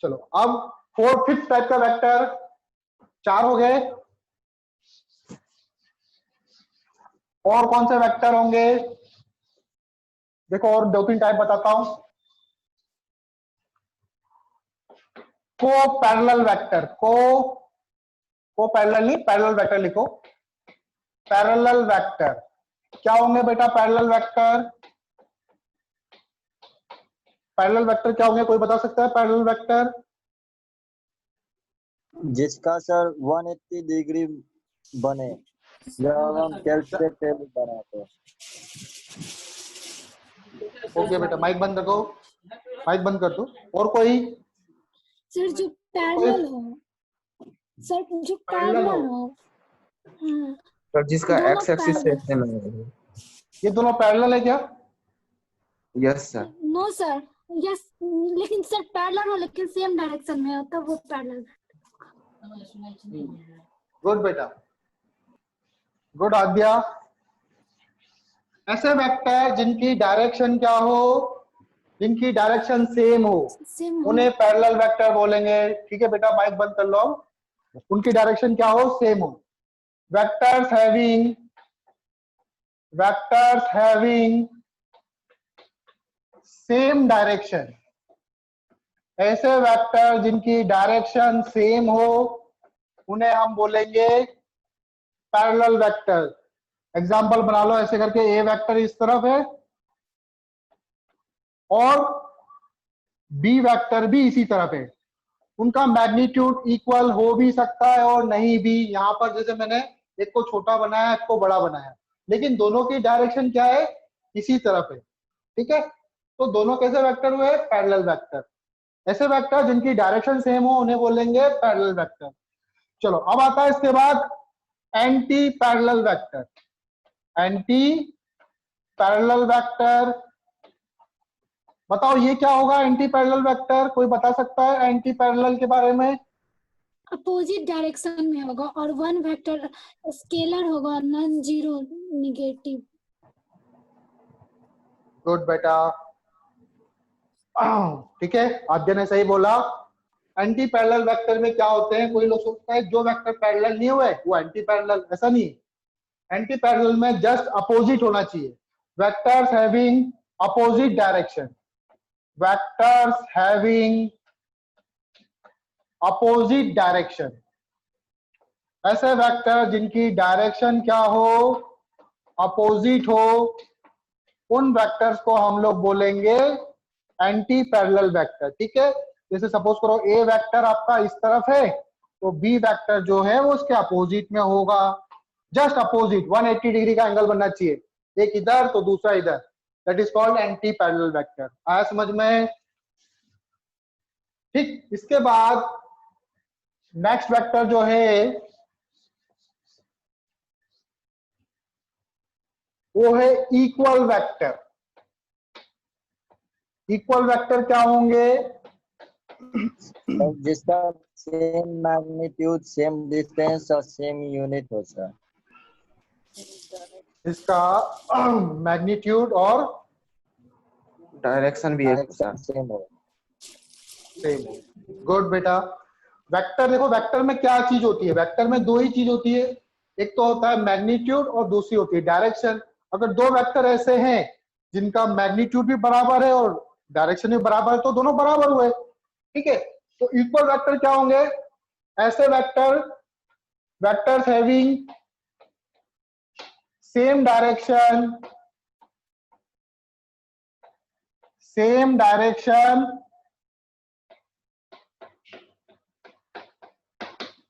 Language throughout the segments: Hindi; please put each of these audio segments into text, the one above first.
चलो अब फोर्थ फिफ्थ टाइप का वेक्टर 4 हो गए। और कौन से वेक्टर होंगे? देखो और 2-3 टाइप बताता हूं। को पैरेलल वेक्टर, को पैरेलल नहीं, पैरेलल वेक्टर लिखो। पैरेलल वेक्टर क्या होंगे बेटा? पैरेलल वेक्टर, पैरेलल वेक्टर क्या होंगे? कोई बता सकता है पैरेलल वेक्टर? जिसका सर 180 डिग्री बने, जब हम कैलकुलेट टेबल बनाते हैं। ओके बेटा, माइक बंद रखो, माइक बंद कर दो। और कोई? सर जो पैरेलल हो, सर जो पैरेलल हो, हाँ, सर जिसका दोनों एक्स एक्सिस से parallel। सेम है। ये दोनों पैरेलल है क्या? Yes sir. No sir, yes, लेकिन सर पैरेलल हो लेकिन सेम डायरेक्शन में हो तब वो पैरेलल। गुड बेटा, गुड आद्या। ऐसे वेक्टर जिनकी डायरेक्शन क्या हो? जिनकी डायरेक्शन सेम हो, सेम हो, उन्हें पैरेलल वेक्टर बोलेंगे। ठीक है बेटा, माइक बंद कर लो। उनकी डायरेक्शन क्या हो? सेम हो। वेक्टर्स हैविंग सेम डायरेक्शन, ऐसे वेक्टर जिनकी डायरेक्शन सेम हो उन्हें हम बोलेंगे पैरेलल वेक्टर। एग्जाम्पल बना लो ऐसे करके, ए वेक्टर इस तरफ है और बी वेक्टर भी इसी तरफ है। उनका मैग्नीट्यूड इक्वल हो भी सकता है और नहीं भी। यहां पर जैसे मैंने एक को छोटा बनाया, एक को बड़ा बनाया, लेकिन दोनों की डायरेक्शन क्या है? इसी तरफ है। ठीक है, तो दोनों कैसे वेक्टर हुए? Parallel vector. ऐसे वेक्टर जिनकी डायरेक्शन सेम हो उन्हें बोलेंगे पैरेलल वेक्टर। चलो अब आता है इसके बाद anti parallel vector. Anti parallel vector, बताओ ये क्या होगा? एंटी पैरेलल वेक्टर कोई बता सकता है एंटी पैरेलल के बारे में? अपोजिट डायरेक्शन में होगा और वन वेक्टर स्केलर होगा, नॉन जीरो नेगेटिव। गुड बेटा, ठीक है, आद्य ने सही बोला। एंटी पैरेलल वेक्टर में क्या होते हैं? कोई लोग सोचता है जो वेक्टर पैरेलल नहीं हुए वो एंटी पैरेलल, ऐसा नहीं। एंटी पैरेलल में जस्ट अपोजिट होना चाहिए। Vectors having opposite direction, vectors having opposite direction, ऐसे वेक्टर जिनकी डायरेक्शन क्या हो? अपोजिट हो, उन वेक्टर्स को हम लोग बोलेंगे एंटी पैरेलल वेक्टर। ठीक है, जैसे सपोज करो ए वेक्टर आपका इस तरफ है तो बी वेक्टर जो है वो उसके अपोजिट में होगा। जस्ट अपोजिट 180 डिग्री का एंगल बनना चाहिए, एक इधर तो दूसरा इधर। That is called anti parallel vector. आया समझ में? ठीक, इसके बाद नेक्स्ट वेक्टर जो है वो है इक्वल वेक्टर। इक्वल वेक्टर क्या होंगे? जिसका सेम मैग्नीट्यूड, सेम डिस्टेंस और सेम यूनिट हो सर। इसका मैग्नीट्यूड और डायरेक्शन भी एक डायरेक्शन सेम हो। सेम हो। गुड बेटा। वेक्टर देखो, वेक्टर में क्या चीज होती है? वेक्टर में दो ही चीज होती है, एक तो होता है मैग्नीट्यूड और दूसरी होती है डायरेक्शन। अगर दो वेक्टर ऐसे हैं जिनका मैग्नीट्यूड भी बराबर है और डायरेक्शन भी बराबर है तो दोनों बराबर हुए। ठीक है, तो इक्वल वेक्टर क्या होंगे? ऐसे vector, vectors having same direction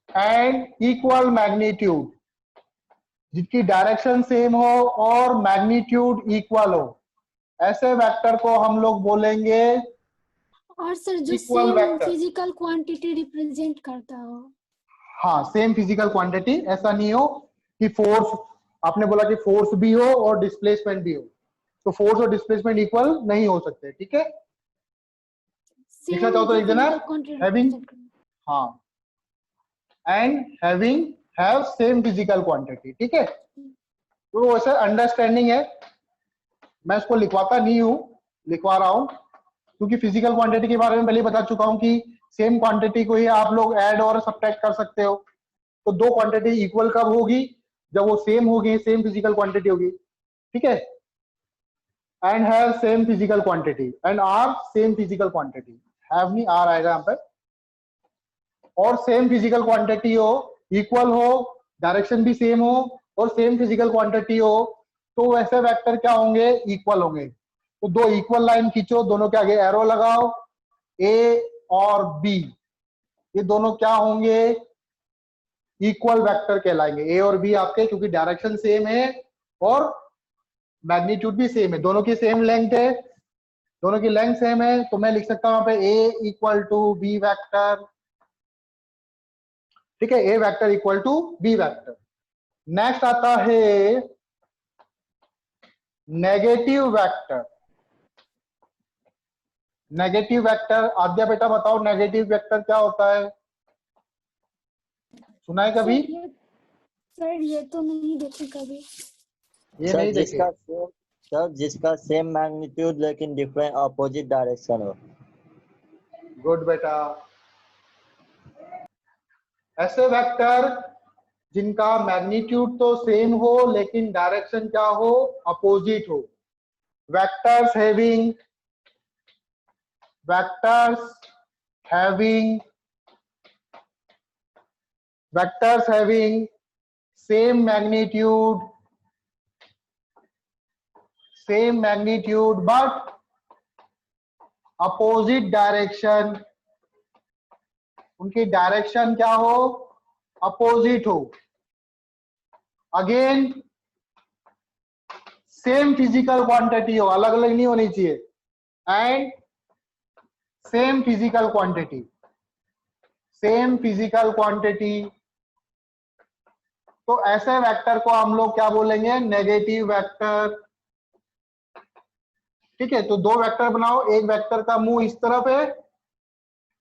and equal magnitude, जिसकी डायरेक्शन सेम हो और मैग्नीट्यूड इक्वल हो, ऐसे वेक्टर को हम लोग बोलेंगे और सर जो equal same vector. Physical quantity represent करता हो। हाँ, सेम फिजिकल क्वांटिटी। ऐसा नहीं हो कि फोर्स, आपने बोला कि फोर्स भी हो और डिस्प्लेसमेंट भी हो, तो फोर्स और डिस्प्लेसमेंट इक्वल नहीं हो सकते। ठीक है, लिखना चाहो तो एक जना हैविंग, हाँ, and having have same physical quantity. ठीक है, तो वैसे अंडरस्टैंडिंग है, मैं इसको लिखवाता नहीं हूं, लिखवा रहा हूं क्योंकि फिजिकल क्वांटिटी के बारे में पहले बता चुका हूं कि सेम क्वांटिटी को ही आप लोग ऐड और सब्ट्रैक्ट कर सकते हो। तो दो क्वांटिटी इक्वल कब होगी? जब वो सेम होगी, सेम फिजिकल क्वांटिटी होगी, ठीक है। And have same physical quantity and are same physical quantity, have नहीं आर आएगा यहाँ पे। और सेम फिजिकल क्वांटिटी हो, इक्वल हो, डायरेक्शन भी सेम हो और सेम फिजिकल क्वांटिटी हो, तो वैसे वेक्टर क्या होंगे? इक्वल होंगे। तो दो इक्वल लाइन खींचो, दोनों के आगे एरो लगाओ, ए और बी, ये दोनों क्या होंगे? इक्वल वेक्टर कहलाएंगे। ए और बी आपके, क्योंकि डायरेक्शन सेम है और मैग्नीट्यूड भी सेम है, दोनों की सेम लेंथ है, दोनों की लेंथ सेम है, तो मैं लिख सकता हूं यहाँ पे A equal to B vector, ठीक है। A vector equal to B vector. Next आता है negative vector. Negative vector, Aadya बेटा बताओ नेगेटिव वेक्टर क्या होता है? सुना है कभी? सर ये तो नहीं देखे कभी। ये सर नहीं देखे? जिसका सेम मैग्नीट्यूड लेकिन डिफरेंट अपोजिट डायरेक्शन हो। गुड बेटा। ऐसे वेक्टर जिनका मैग्नीट्यूड तो सेम हो लेकिन डायरेक्शन क्या हो? अपोजिट हो। Vectors having same magnitude but opposite direction, उनकी डायरेक्शन क्या हो? अपोजिट हो। अगेन सेम फिजिकल क्वांटिटी हो, अलग अलग नहीं होनी चाहिए, एंड सेम फिजिकल क्वांटिटी। तो ऐसे वेक्टर को हम लोग क्या बोलेंगे? नेगेटिव वेक्टर, ठीक है। तो दो वेक्टर बनाओ, एक वेक्टर का मुंह इस तरफ है,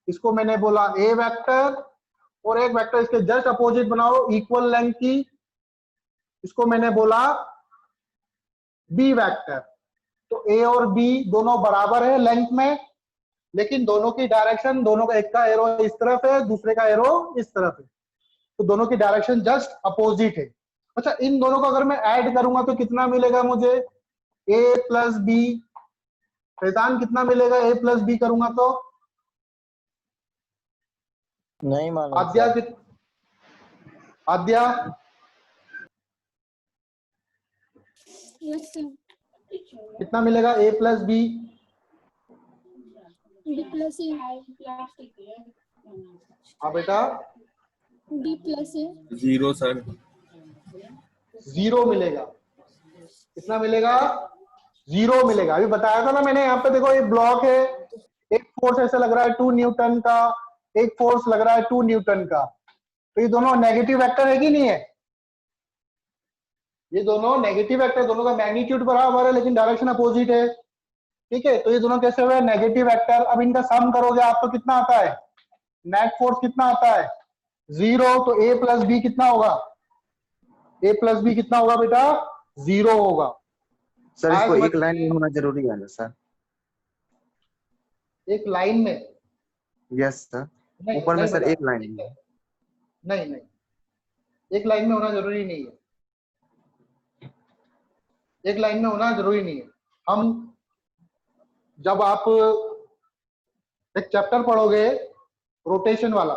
इसको मैंने बोला ए वेक्टर, और एक वेक्टर इसके जस्ट अपोजिट बनाओ इक्वल लेंथ की, इसको मैंने बोला बी वेक्टर। तो ए और बी दोनों बराबर है लेंथ में, लेकिन दोनों की डायरेक्शन, दोनों का, एक का एरो इस तरफ है, दूसरे का एरो इस तरफ है, तो दोनों की डायरेक्शन जस्ट अपोजिट है। अच्छा, इन दोनों को अगर मैं ऐड करूंगा तो कितना मिलेगा मुझे? ए प्लस बी। फैजान कितना मिलेगा ए प्लस बी करूंगा तो? नहीं मालूम आद्या सर। आद्या यस सर। कितना मिलेगा ए प्लस बी? बी प्लस ए। हाँ बेटा, बी प्लस ए। 0 सर। 0 मिलेगा। कितना मिलेगा? 0 मिलेगा। अभी बताया था ना मैंने, यहाँ पे देखो एक ब्लॉक है, एक फोर्स ऐसा लग रहा है 2 न्यूटन का, एक फोर्स लग रहा है 2 न्यूटन का, तो ये दोनों नेगेटिव वेक्टर है कि नहीं है? ये दोनों नेगेटिव वेक्टर, दोनों का मैग्नीट्यूड बराबर है लेकिन डायरेक्शन अपोजिट है, ठीक है। तो ये दोनों कैसे हुए? Negative vector. अब इनका सम करोगे आपको कितना आता है? नेट फोर्स कितना आता है? 0। तो ए प्लस बी कितना होगा? ए प्लस बी कितना होगा बेटा? 0 होगा। सर इसको एक लाइन में होना जरूरी है ना सर? एक लाइन में? यस सर, ऊपर में सर एक लाइन में। नहीं, एक लाइन में होना जरूरी नहीं है, एक लाइन में होना जरूरी नहीं है। हम जब आप एक चैप्टर पढ़ोगे रोटेशन वाला,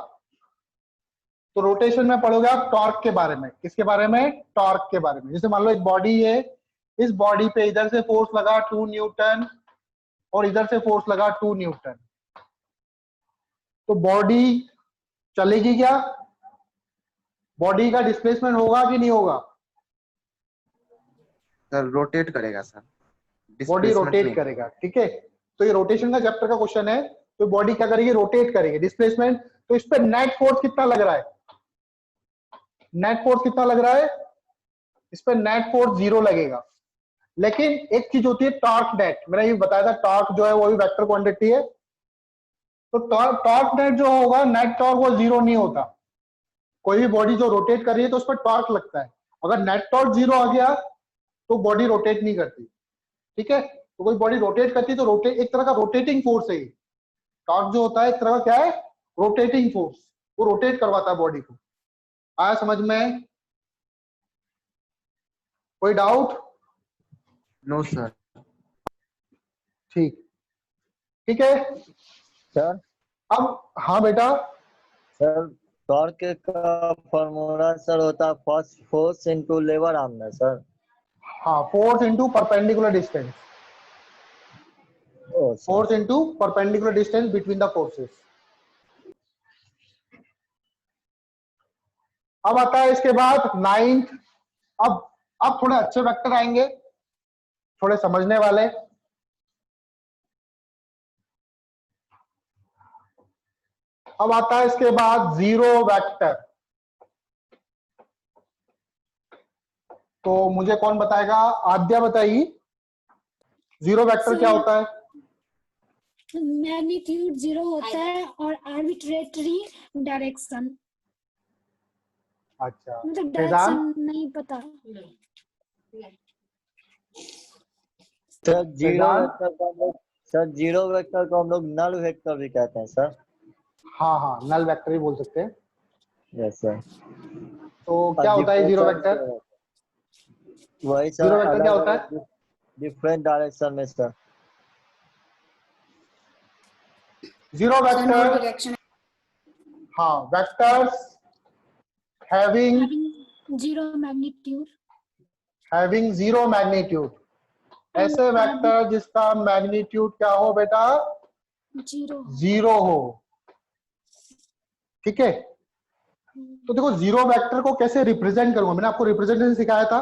तो रोटेशन में पढ़ोगे आप टॉर्क के बारे में। किसके बारे में? टॉर्क के बारे में। जैसे मान लो एक बॉडी है, इस बॉडी पे इधर से फोर्स लगा 2 न्यूटन और इधर से फोर्स लगा 2 न्यूटन, तो बॉडी चलेगी क्या? बॉडी का डिस्प्लेसमेंट होगा कि नहीं होगा? सर रोटेट करेगा सर, बॉडी displacement रोटेट नहीं। करेगा, ठीक है। तो ये रोटेशन का चैप्टर का क्वेश्चन है। तो बॉडी क्या करेगी? रोटेट करेगी। डिस्प्लेसमेंट, तो इस पे नेट फोर्स कितना लग रहा है? नेट फोर्स कितना लग रहा है? इस पे नेट फोर्स 0 लगेगा। लेकिन एक चीज होती है टॉर्क नेट, मैंने ये बताया था, टॉर्क जो है वो भी वेक्टर क्वांटिटी है। तो टॉर्क नेट जो होगा, नेट टॉर्क वो 0 नहीं होता। कोई भी बॉडी जो रोटेट कर रही है तो उस पर टॉर्क लगता है। अगर नेट टॉर्क 0 आ गया तो बॉडी रोटेट नहीं करती, ठीक है। तो कोई बॉडी रोटेट करती है तो रोटेट, एक तरह का रोटेटिंग फोर्स है। टॉर्क जो होता है एक तरह का क्या है? रोटेटिंग फोर्स, वो रोटेट करवाता है बॉडी को। आया समझ में? कोई डाउट? No sir. ठीक, ठीक है। सर अब हाँ बेटा, सर टॉर्क का फॉर्मूला सर होता है फर्स्ट फोर्स इनटू लेबर आर्म ना सर। हाँ, फोर्स इंटू परपेंडिकुलर डिस्टेंस, ओ sir force into perpendicular distance between the forces. अब आता है इसके बाद नाइन्थ। अब थोड़े अच्छे वेक्टर आएंगे, थोड़े समझने वाले। अब आता है इसके बाद जीरो वेक्टर। तो मुझे कौन बताएगा? आद्या बताइए, जीरो वेक्टर क्या होता है? मैग्नीट्यूड जीरो होता है और आर्बिट्रेटरी डायरेक्शन, अच्छा, मतलब फैजान? डायरेक्शन नहीं पता। Sir zero Faizan? वेक्टर को हम लोग सर जीरो वेक्टर को हम लोग नल वेक्टर भी कहते हैं सर। हाँ हाँ, नल वेक्टर ही बोल सकते हैं। Yes sir. तो क्या होता है जीरो वेक्टर? वही सर जीरो वेक्टर क्या अलग होता है? अलग डिफरेंट डायरेक्शन में सर। जीरो वेक्टर, हाँ, vectors having zero magnitude, zero magnitude, ऐसे वेक्टर जिसका मैग्नीट्यूड क्या हो बेटा? जीरो। जीरो हो। ठीक है, तो देखो जीरो वेक्टर को कैसे रिप्रेजेंट करूंगा। मैंने आपको रिप्रेजेंटेशन सिखाया था।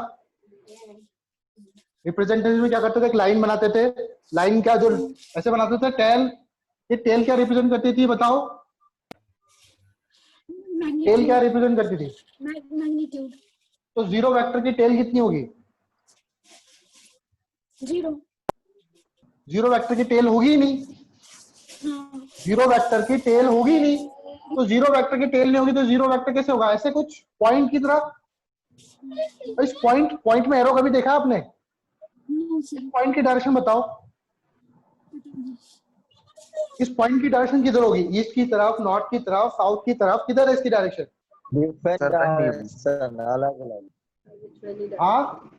रिप्रेजेंटेशन में क्या करते थे? एक लाइन बनाते थे। लाइन क्या जो ऐसे बनाते थे? टेल। ये टेल क्या रिप्रेजेंट करती थी बताओ? टेल क्या रिप्रेजेंट करती थी? मैग्नीट्यूड। तो जीरो वेक्टर की टेल कितनी होगी? जीरो। जीरो वेक्टर की टेल होगी ही नहीं। हाँ। जीरो वेक्टर की टेल होगी नहीं, तो जीरो वेक्टर की टेल नहीं होगी तो जीरो वेक्टर कैसे होगा? ऐसे कुछ पॉइंट की तरह। इस पॉइंट में एरो कभी देखा आपने? इस पॉइंट की डायरेक्शन बताओ। इस पॉइंट की डायरेक्शन किधर होगी? ईस्ट की तरफ, नॉर्थ की तरफ, साउथ की तरफ? किधर है इसकी डायरेक्शन? डिफरेंट सर कहीं भी। डायरेक्शन अलग अलग। हाँ,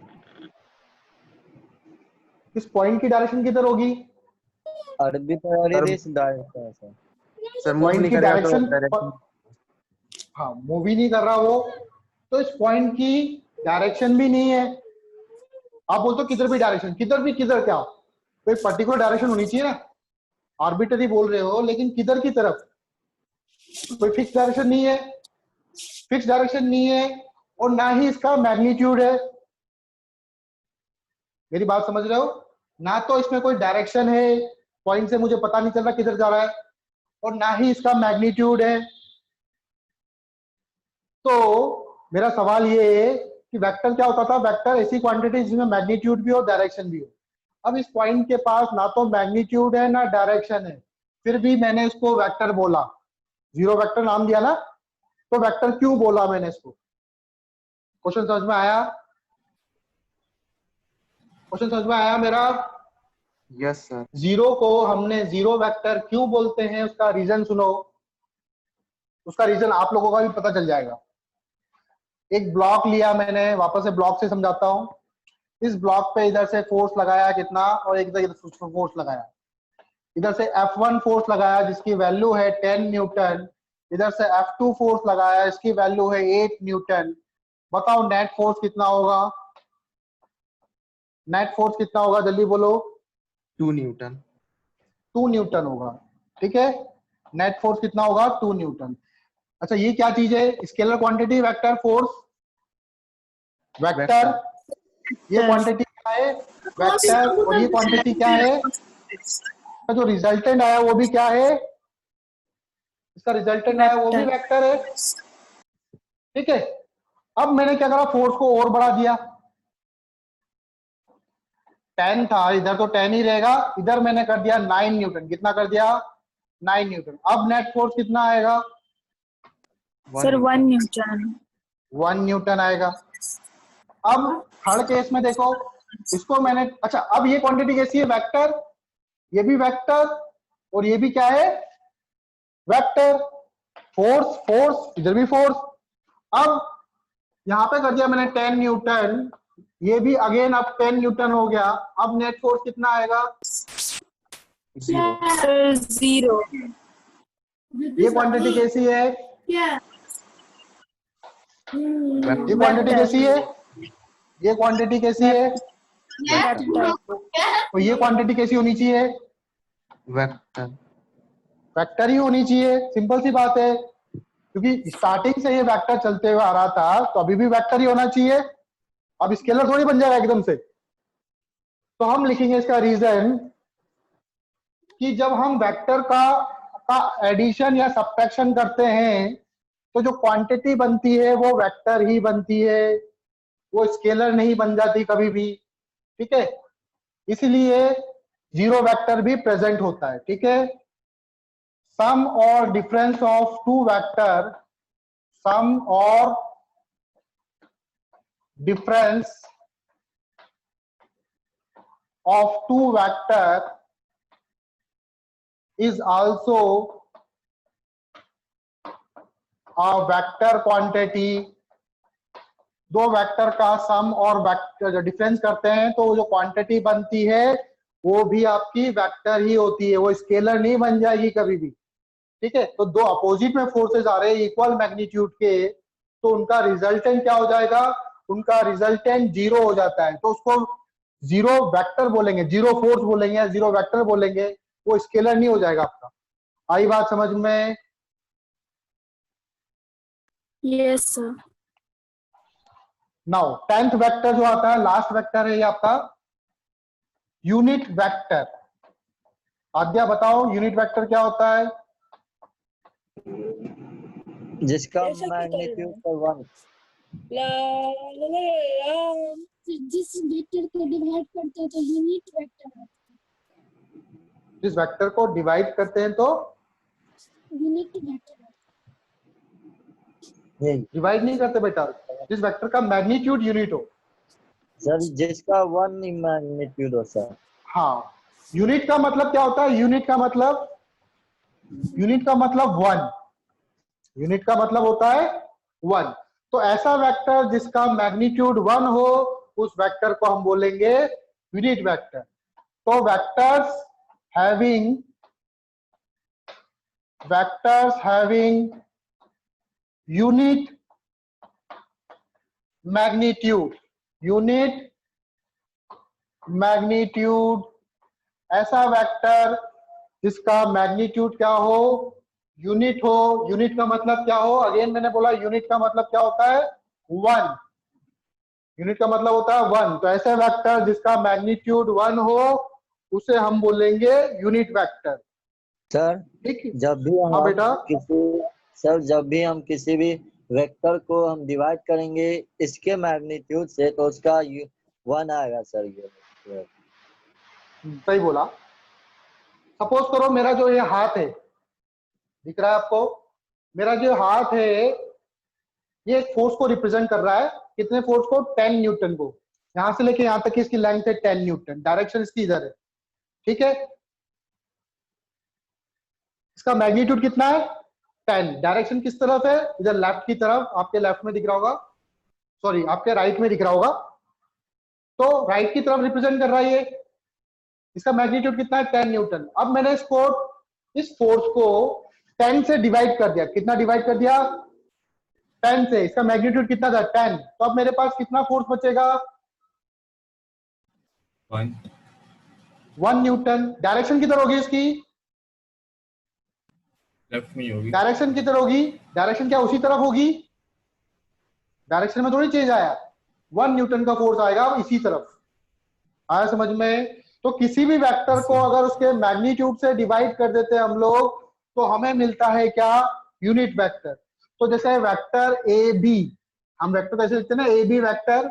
इस पॉइंट की डायरेक्शन किधर होगी? Arbitrary sir this direction sir. Sir move point नहीं की करेगा तो डायरेक्शन, डायरेक्शन। हाँ, मूव ही नहीं कर रहा वो, तो इस पॉइंट की डायरेक्शन भी नहीं है। आप बोलते हो किधर भी डायरेक्शन, किधर भी, किधर क्या? कोई पर्टिकुलर डायरेक्शन होनी चाहिए ना। आर्बिट्ररी बोल रहे हो, लेकिन किधर की तरफ? कोई फिक्स डायरेक्शन नहीं है। फिक्स डायरेक्शन नहीं है और ना ही इसका मैग्नीट्यूड है। मेरी बात समझ रहे हो? ना तो इसमें कोई डायरेक्शन है, पॉइंट से मुझे पता नहीं चल रहा किधर जा रहा है, और ना ही इसका मैग्नीट्यूड है। तो मेरा सवाल ये है कि वेक्टर क्या होता था? वेक्टर ऐसी क्वांटिटी जिसमें मैग्नीट्यूड भी हो, डायरेक्शन भी हो। अब इस पॉइंट के पास ना तो मैग्नीट्यूड है ना डायरेक्शन है, फिर भी मैंने इसको वेक्टर बोला, जीरो वेक्टर नाम दिया ना। तो वेक्टर क्यों बोला मैंने इसको? क्वेश्चन समझ में आया? क्वेश्चन समझ में आया मेरा? Yes sir. जीरो को हमने जीरो वेक्टर क्यों बोलते हैं, उसका रीजन सुनो। उसका रीजन आप लोगों का भी पता चल जाएगा। एक ब्लॉक लिया मैंने, वापस से ब्लॉक से समझाता हूं। इस ब्लॉक पे इधर से फोर्स लगाया कितना, और एक इधर फोर्स लगाया। इधर से F1 फोर्स लगाया जिसकी वैल्यू है 10 न्यूटन। इधर से F2 फोर्स लगाया, इसकी वैल्यू है 8 न्यूटन। बताओ नेट फोर्स कितना होगा? नेट फोर्स कितना होगा? जल्दी बोलो। 2 न्यूटन। 2 न्यूटन होगा। ठीक है, नेट फोर्स कितना होगा? 2 न्यूटन। अच्छा, ये क्या चीज है? Scalar quantity, vector force, vector. ये क्वांटिटी क्या है? वेक्टर। और ये क्वांटिटी क्या है? जो रिजल्टेंट आया वो भी क्या है? इसका रिजल्टेंट आया वो भी वेक्टर है। ठीक है, अब मैंने क्या करा? फोर्स को और बढ़ा दिया। 10 था, इधर तो 10 ही रहेगा, इधर मैंने कर दिया 9 न्यूटन। कितना कर दिया? 9 न्यूटन। अब नेट फोर्स कितना आएगा? Sir 1 Newton. 1 न्यूटन आएगा। अब थर्ड केस में देखो, इसको मैंने, अच्छा अब ये क्वांटिटी कैसी है? वेक्टर। ये भी वेक्टर और ये भी क्या है? वेक्टर। फोर्स फोर्स, इधर भी फोर्स। अब यहाँ पे कर दिया मैंने 10 न्यूटन, ये भी अगेन अब 10 न्यूटन हो गया। अब नेट फोर्स कितना आएगा? सर 0। ये क्वांटिटी कैसी है? ये क्वांटिटी कैसी है? ये क्वांटिटी कैसी है? तो ये क्वांटिटी कैसी होनी चाहिए? वेक्टर। वेक्टर ही होनी चाहिए, सिंपल सी बात है, क्योंकि स्टार्टिंग से ये वेक्टर चलते हुए आ रहा था, तो अभी भी वेक्टर ही होना चाहिए। अब स्केलर थोड़ी बन जाएगा एकदम से। तो हम लिखेंगे इसका रीजन कि जब हम वेक्टर का एडिशन या सब्ट्रैक्शन करते हैं तो जो क्वांटिटी बनती है वो वेक्टर ही बनती है, वो स्केलर नहीं बन जाती कभी भी। ठीक है, इसलिए जीरो वेक्टर भी प्रेजेंट होता है। ठीक है, सम और डिफरेंस ऑफ टू वेक्टर, सम और difference of two vector is also a vector quantity। दो वेक्टर का सम और वेक्टर डिफरेंस करते हैं तो जो क्वांटिटी बनती है वो भी आपकी वेक्टर ही होती है, वो स्केलर नहीं बन जाएगी कभी भी। ठीक है, तो दो अपोजिट में फोर्सेस आ रहे हैं इक्वल मैग्नीट्यूड के, तो उनका रिजल्टेंट क्या हो जाएगा? उनका रिजल्टेंट जीरो हो जाता है, तो उसको जीरो वेक्टर बोलेंगे, जीरो फोर्स बोलेंगे या जीरो वेक्टर बोलेंगे, वो स्केलर नहीं हो जाएगा आपका। आई बात समझ में? Yes sir. Now 10th vector जो आता है, लास्ट वेक्टर है ये आपका यूनिट वेक्टर। आद्या बताओ यूनिट वेक्टर क्या होता है? जिसका मैग्नीट्यूड 1। जिस वेक्टर को डिवाइड करते हैं तो यूनिट वेक्टर होता है। जिस वेक्टर को डिवाइड करते हैं तो यूनिट वेक्टर नहीं डिवाइड नहीं करते बेटा, जिस वेक्टर का मैग्नीट्यूड यूनिट हो। सर, जिसका 1 मैग्नीट्यूड हो सर। हाँ, यूनिट का मतलब क्या होता है? यूनिट का मतलब 1। यूनिट का मतलब होता है 1। तो ऐसा वेक्टर जिसका मैग्नीट्यूड 1 हो, उस वेक्टर को हम बोलेंगे यूनिट वेक्टर। तो वेक्टर्स हैविंग यूनिट मैग्नीट्यूड, ऐसा वेक्टर जिसका मैग्नीट्यूड क्या हो? यूनिट हो। यूनिट का मतलब क्या हो? अगेन मैंने बोला यूनिट का मतलब क्या होता है? 1। यूनिट का मतलब होता है 1। तो ऐसे वेक्टर जिसका मैग्नीट्यूड 1 हो उसे हम बोलेंगे यूनिट वेक्टर। सर, ठीक है, जब भी हाँ बेटा। जब भी हम किसी भी वेक्टर को हम डिवाइड करेंगे इसके मैग्नीट्यूड से, तो उसका 1 आएगा सर। ये सही बोला। सपोज करो मेरा जो ये हाथ है, दिख रहा है आपको? मेरा जो हाथ है ये एक फोर्स को रिप्रेजेंट कर रहा है। कितने फोर्स को? 10 न्यूटन को। यहां से लेके यहां तक की इसकी लेंथ है 10 न्यूटन, डायरेक्शन इसकी इधर है। ठीक है, इसका मैग्नीट्यूड कितना है? 10। डायरेक्शन किस तरफ है? इधर लेफ्ट की तरफ। आपके लेफ्ट में दिख रहा होगा, सॉरी आपके राइट में दिख रहा होगा। तो राइट की तरफ रिप्रेजेंट कर रहा है ये। इसका मैग्नीट्यूड कितना है? 10 न्यूटन। अब मैंने इस फोर्स को 10 से डिवाइड कर दिया। कितना डिवाइड कर दिया? 10 से। इसका मैग्नीट्यूड कितना था? 10। तो अब मेरे पास कितना फोर्स बचेगा? 1 न्यूटन। डायरेक्शन किधर होगी इसकी? लेफ्ट में होगी। डायरेक्शन किधर होगी? डायरेक्शन क्या उसी तरफ होगी? डायरेक्शन में थोड़ी चेंज आया। 1 न्यूटन का फोर्स आएगा इसी तरफ। आया समझ में? तो किसी भी वेक्टर को अगर उसके मैग्नीट्यूड से डिवाइड कर देते हैं हम लोग तो हमें मिलता है क्या? Unit vector. तो जैसे वेक्टर ए बी, हम वेक्टर कैसे लिखते हैं ना, ए बी वेक्टर।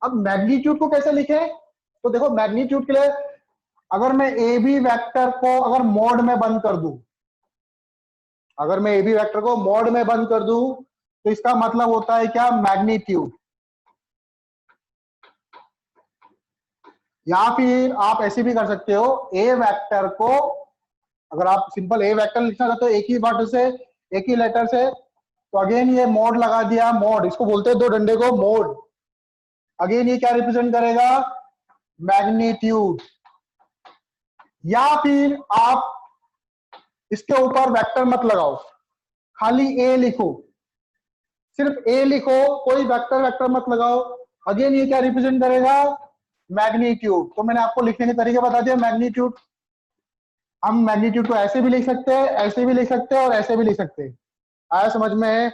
अब मैग्नीट्यूड को कैसे लिखे? तो देखो मैग्नीट्यूड के लिए अगर मैं ए बी वेक्टर को अगर मोड में बंद कर दूं, अगर मैं ए बी वेक्टर को मोड में बंद कर दूं तो इसका मतलब होता है क्या? मैग्नीट्यूड। या फिर आप ऐसे भी कर सकते हो, ए वेक्टर को अगर आप सिंपल ए वेक्टर लिखना चाहते हो एक ही बात से एक ही लेटर से, तो अगेन ये मोड लगा दिया, मोड इसको बोलते हैं, दो डंडे को मोड। अगेन ये क्या रिप्रेजेंट करेगा, मैग्नीट्यूड। या फिर आप इसके ऊपर वेक्टर मत लगाओ, खाली ए लिखो, सिर्फ ए लिखो, कोई वेक्टर वेक्टर मत लगाओ। अगेन ये क्या रिप्रेजेंट करेगा, मैग्नीट्यूड। तो मैंने आपको लिखने के तरीके बता दिया। मैग्नीट्यूड, हम मैग्नीट्यूड को ऐसे भी लिख सकते हैं, ऐसे भी लिख सकते हैं और ऐसे भी लिख सकते हैं। आया समझ में?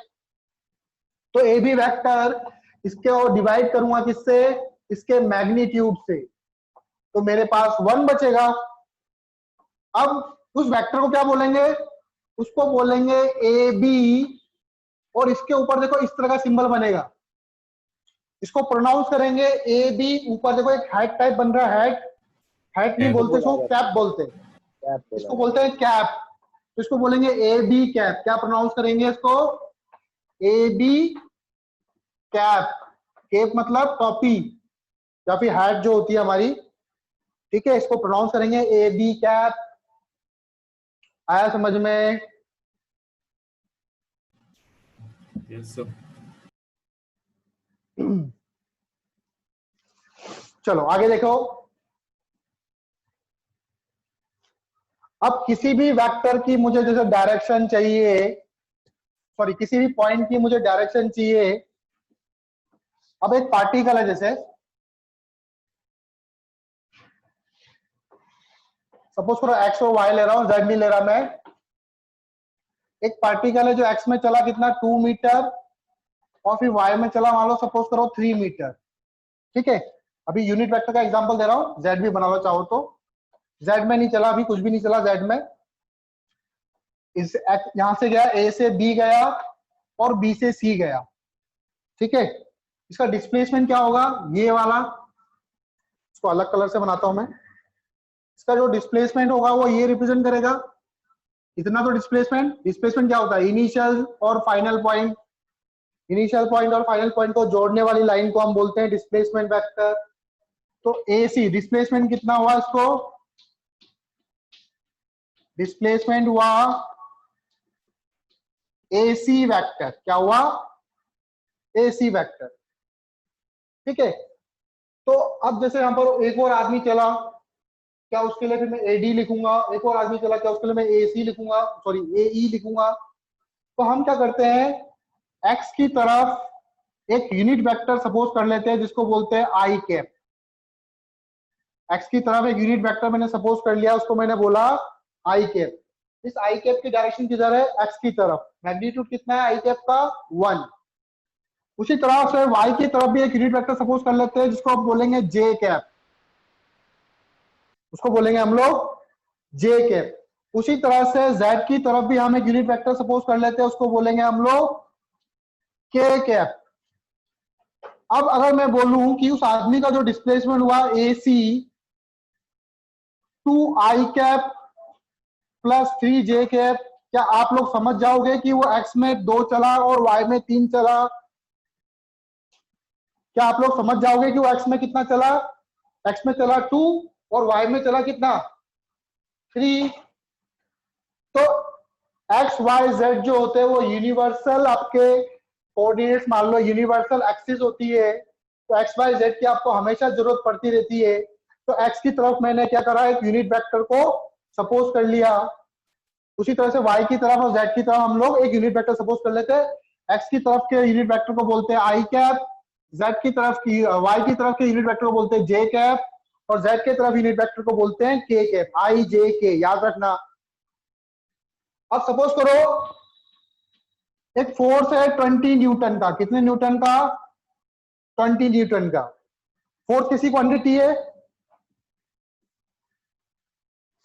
तो ए बी वेक्टर इसके और डिवाइड करूंगा किससे, इसके मैग्नीट्यूड से, तो मेरे पास 1 बचेगा। अब उस वेक्टर को क्या बोलेंगे, उसको बोलेंगे ए बी, और इसके ऊपर देखो इस तरह का सिंबल बनेगा, इसको प्रोनाउंस करेंगे ए बी। ऊपर देखो एक हैट टाइप बन रहा है, हैट नहीं बोलते, इसको कैप बोलते हैं, इसको बोलते हैं कैप। तो इसको बोलेंगे ए बी कैप। क्या प्रोनाउंस करेंगे इसको, ए बी कैप। कैप मतलब टोपी या फिर हैट जो होती है हमारी, ठीक है, इसको प्रोनाउंस करेंगे ए बी कैप। आया समझ में? Yes sir. चलो आगे देखो। अब किसी भी वेक्टर की मुझे जैसे डायरेक्शन चाहिए, सॉरी किसी भी पॉइंट की मुझे डायरेक्शन चाहिए। अब एक पार्टिकल है, जैसे सपोज करो एक्स और वाई ले रहा हूं, जेड नहीं ले रहा मैं। एक पार्टिकल है जो एक्स में चला कितना, 2 मीटर, और फिर वाई में चला मान लो सपोज करो 3 मीटर, ठीक है। अभी यूनिट वेक्टर का एग्जांपल दे रहा हूं, जेड भी बनाना चाहो तो। जेड में नहीं चला, अभी कुछ भी नहीं चला जेड में। इस यहां से गया, ए से बी गया और बी से सी गया, ठीक है। इसका डिस्प्लेसमेंट क्या होगा, ये वाला, इसको अलग कलर से बनाता हूं मैं। इसका जो डिस्प्लेसमेंट होगा वो ये रिप्रेजेंट करेगा, इतना तो डिस्प्लेसमेंट। डिस्प्लेसमेंट क्या होता है, इनिशियल और फाइनल पॉइंट। इनिशियल पॉइंट और फाइनल पॉइंट को जोड़ने वाली लाइन को हम बोलते हैं डिस्प्लेसमेंट वेक्टर। तो ए सी डिस्प्लेसमेंट कितना हुआ, इसको डिस्प्लेसमेंट हुआ ए सी वेक्टर। क्या हुआ, ए सी वेक्टर, ठीक है। तो अब जैसे यहां पर एक और आदमी चला, क्या उसके लिए फिर मैं एडी लिखूंगा। एक और आदमी चला, क्या उसके लिए मैं ए सी लिखूंगा, सॉरी ए ई लिखूंगा। तो हम क्या करते हैं, एक्स की तरफ एक यूनिट वेक्टर सपोज कर लेते हैं जिसको बोलते हैं आई कैप। एक्स की तरफ एक यूनिट वेक्टर मैंने सपोज कर लिया, उसको मैंने बोला आई कैप। इस आई कैप की डायरेक्शन किधर है, एक्स की तरफ। मैग्नीट्यूड कितना है आई कैप का, 1। उसी तरह से वाई की तरफ भी एक यूनिट वेक्टर सपोज कर लेते हैं जिसको आप बोलेंगे जे कैप, उसको बोलेंगे हम लोग जे कैप। उसी तरह से जेड की तरफ भी हम एक यूनिट वेक्टर सपोज कर लेते हैं, उसको बोलेंगे हम लोग के कैप। अब अगर मैं बोलूं कि उस आदमी का जो डिस्प्लेसमेंट हुआ ए सी 2 आई कैप प्लस 3 जे कैप, क्या आप लोग समझ जाओगे कि वो एक्स में 2 चला और वाई में 3 चला? क्या आप लोग समझ जाओगे कि वो एक्स में कितना चला, एक्स में चला 2 और वाई में चला कितना, 3। तो एक्स वाई जेड जो होते हैं वो यूनिवर्सल आपके कोऑर्डिनेट्स मान लो, यूनिवर्सल एक्सिस होती है। तो एक्स वाई जेड की आपको हमेशा जरूरत पड़ती रहती है। तो एक्स की तरफ मैंने क्या करा, एक यूनिट वेक्टर को सपोज कर लिया। उसी तरह से वाई की तरफ और जेड की तरफ हम लोग एक यूनिट वेक्टर सपोज कर लेते हैं। एक्स की तरफ के यूनिट वेक्टर को बोलते हैं आई कैप, जेड की तरफ की वाई की तरफ के यूनिट वेक्टर को बोलते हैं जे कैप, और जेड की तरफ यूनिट वेक्टर को बोलते हैं के कैप, आई जे के, याद रखना। अब सपोज करो एक फोर्स है 20 न्यूटन का। कितने न्यूटन का, 20 न्यूटन का। फोर्स किसी क्वांटिटी है,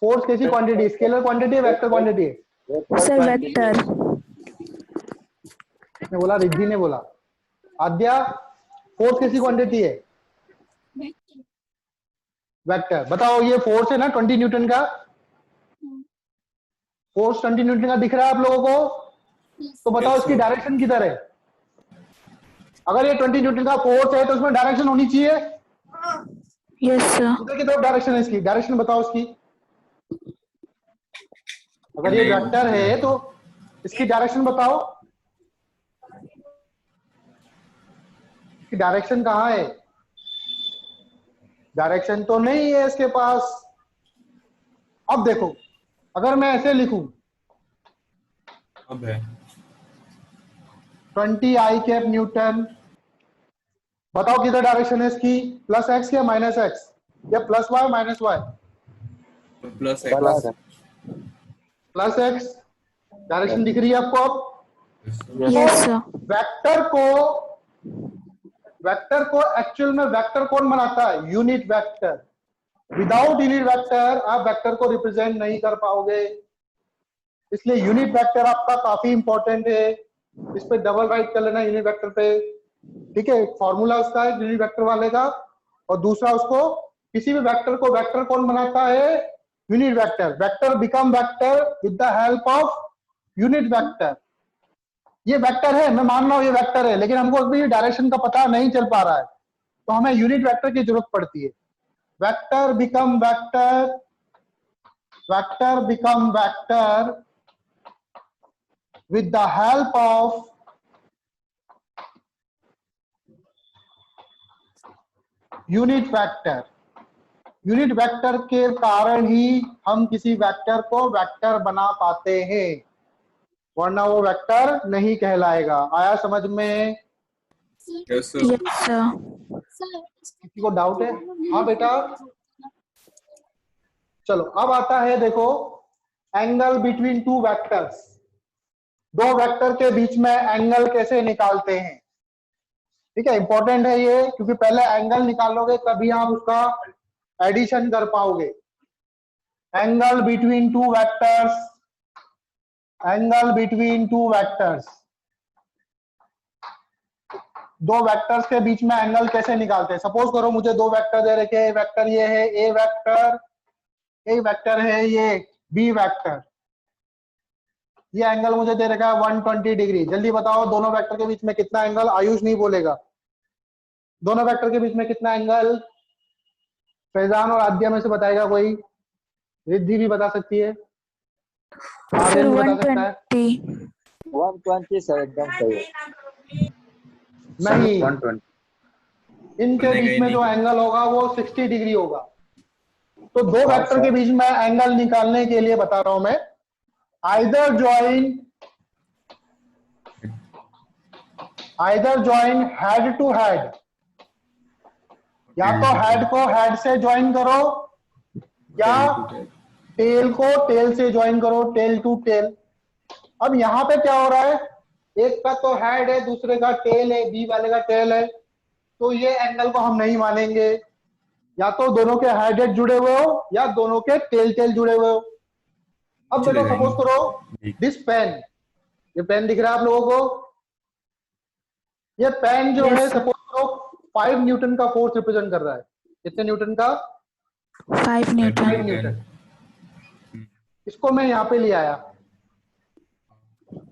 फोर्स कैसी क्वांटिटी, स्केलर क्वांटिटी है, वेक्टर क्वांटिटी है? Sir vector. ने बोला, रिद्धि ने बोला। आद्या, फोर्स कैसी क्वांटिटी है, वेक्टर। बताओ, ये फोर्स है ना 20 न्यूटन का, फोर्स 20 न्यूटन का दिख रहा है आप लोगों को? तो बताओ इसकी डायरेक्शन किधर है? अगर ये 20 न्यूटन का फोर्स है तो उसमें डायरेक्शन होनी चाहिए। Yes sir. किधर की तरफ डायरेक्शन है इसकी, डायरेक्शन बताओ इसकी। अगर ये वेक्टर है तो इसकी डायरेक्शन बताओ, इसकी डायरेक्शन कहाँ है? डायरेक्शन तो नहीं है इसके पास। अब देखो, अगर मैं ऐसे लिखूं अब है 20 आई कैप न्यूटन, बताओ किधर डायरेक्शन है इसकी? प्लस एक्स या माइनस एक्स या plus Y minus Y? Plus plus X. Plus X direction दिख रही है आपको? अब Yes, sir. वेक्टर को एक्चुअल में वेक्टर कौन बनाता है? Unit vector. Without unit vector आप वेक्टर को रिप्रेजेंट नहीं कर पाओगे, इसलिए यूनिट वेक्टर आपका काफी इंपॉर्टेंट है। इस पे डबल राइट कर लेना यूनिट वेक्टर पे, ठीक है? फॉर्मूला उसका है यूनिट वेक्टर वाले का, और दूसरा उसको किसी भी वेक्टर को वेक्टर कौन बनाता है? Unit vector. Vector become vector with the help of unit vector. ये वेक्टर है, मैं मान रहा हूं ये वेक्टर है, लेकिन हमको अभी डायरेक्शन का पता नहीं चल पा रहा है, तो हमें यूनिट वेक्टर की जरूरत पड़ती है। Vector become vector, vector become vector with the help of unit vector. Unit vector के कारण ही हम किसी वेक्टर को वेक्टर बना पाते हैं, वरना वो वेक्टर नहीं कहलाएगा। आया समझ में? Yes sir. Yes, sir. Sir किसी को डाउट है? हाँ बेटा, चलो अब आता है, देखो एंगल बिटवीन टू वेक्टर्स। दो वेक्टर के बीच में एंगल कैसे निकालते हैं, ठीक है? इंपॉर्टेंट है ये, क्योंकि पहले एंगल निकालोगे तभी आप उसका एडिशन कर पाओगे। Angle between two vectors, angle between two vectors. दो वेक्टर्स के बीच में एंगल कैसे निकालते हैं? सपोज करो मुझे दो वेक्टर दे रखे हैं, वेक्टर ये है ए वेक्टर, एक वेक्टर है ये बी वेक्टर। ये एंगल मुझे दे रखा है 120 डिग्री। जल्दी बताओ दोनों वेक्टर के बीच में कितना एंगल? आयुष नहीं बोलेगा। दोनों वेक्टर के बीच में कितना एंगल? फैजान और आद्या में से बताएगा कोई? रिद्धि भी बता सकती है, Sir, आर्यन भी बता सकता है। 120. 120 सर, एकदम सही है। नहीं, 120। इनके बनेगा बीच ही में नहीं। जो एंगल होगा वो 60 डिग्री होगा। तो दो हाँ, वेक्टर के सर। बीच में एंगल निकालने के लिए बता रहा हूं मैं, either join head to head, या तो हेड को हेड से ज्वाइन करो या टेल को टेल से ज्वाइन करो, टेल टू टेल। अब यहाँ पे क्या हो रहा है, एक का तो हेड है, दूसरे का टेल है, बी वाले का टेल है, तो ये एंगल को हम नहीं मानेंगे। या तो दोनों के हेड हेड जुड़े हुए हो या दोनों के टेल टेल जुड़े हुए हो। अब बेटा चलेगा ही सपोज करो नहीं। दिस पेन, ये पेन दिख रहा है आप लोगों को? ये पेन जो Yes, है sir. सपोज करो 5 न्यूटन का फोर्स रिप्रेजेंट कर रहा है। कितने न्यूटन का? 5 Newton. 5 न्यूटन। इसको मैं यहाँ पे ले आया,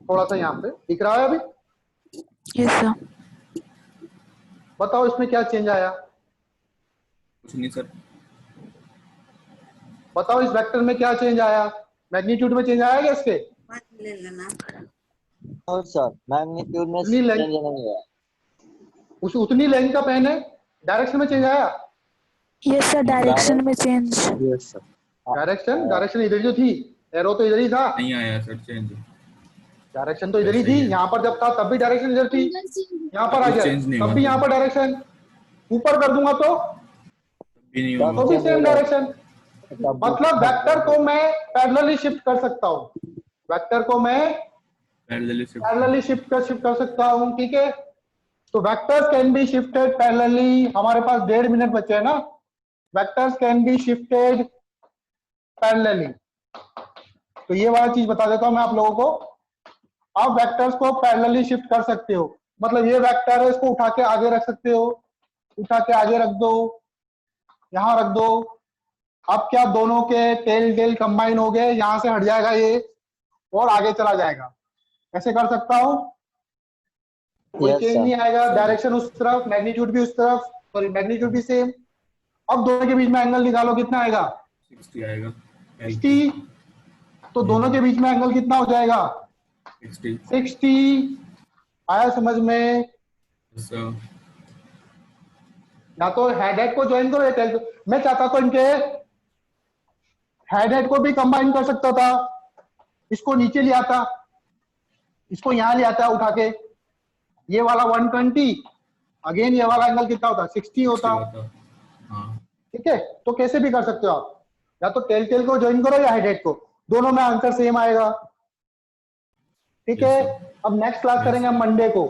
थोड़ा सा यहाँ पे दिख रहा है अभी। Yes, sir. बताओ इसमें क्या चेंज आया? कुछ नहीं सर। बताओ इस वेक्टर में क्या चेंज आया? मैग्नीट्यूड में चेंज आया क्या इसके? और सर मैग्नीट्यूड में उतनी चेंज लेंथ, नहीं है। उतनी लेंथ का पेन है, डायरेक्शन में चेंज आया? Yes, sir. Direction में change. Yes, sir. डायरेक्शन इधर जो थी, एरो तो इधर ही था, नहीं आया सर चेंज। डायरेक्शन तो इधर ही ऐसे थी। ही है। यहाँ पर जब था तब भी डायरेक्शन इधर थी, यहाँ पर आ कुछ गया change नहीं तब हुआ भी था। यहाँ पर डायरेक्शन। ऊपर कर दूंगा तो भी नहीं तब तो हुआ। भी सेम डायरेक्शन। तब- मतलब वेक्टर को मैं पैरेलली शिफ्ट कर सकता हूँ, वेक्टर को मैं पैरेलली शिफ्ट। पैरेलली शिफ्ट कर सकता हूँ, ठीक है? तो vectors can be shifted parallelly. हमारे पास 1.5 मिनट बचे हैं ना। Vectors can be shifted parallelly. तो ये वाला चीज बता देता हूं मैं आप लोगों को। आप वेक्टर्स को पैरेलली शिफ्ट कर सकते हो, मतलब ये वेक्टर है, इसको उठा के आगे रख सकते हो, उठा के आगे रख दो, यहां रख दो। अब क्या दोनों के टेल टेल कंबाइन हो गए, यहां से हट जाएगा ये और आगे चला जाएगा। ऐसे कर सकता हूं, कोई Yes, चेंज sir. नहीं आएगा। डायरेक्शन उस तरफ, मैग्नीट्यूड भी उस तरफ, सॉरी मैग्नीट्यूड भी सेम। अब दोनों के बीच में एंगल निकालो, कितना आएगा? 60 आएगा। 60। तो दोनों के बीच में एंगल कितना हो जाएगा? 60 60 आया समझ में? yes sir या तो हेड को ज्वाइन करो या टेल। मैं चाहता तो इनके हेड को भी कंबाइन कर सकता था, इसको नीचे ले आता, इसको यहां ले आता उठा के, ये वाला 120, अगेन ये वाला एंगल कितना होता? 60 होता। हाँ ठीक है, तो कैसे भी कर सकते हो आप, या तो टेल को ज्वाइन करो या हेड को, दोनों में आंसर सेम आएगा। ठीक Yes, है, sir. अब नेक्स्ट क्लास Yes, करेंगे हम sir. मंडे को।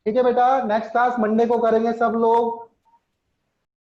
ठीक है बेटा, नेक्स्ट क्लास मंडे को करेंगे सब लोग।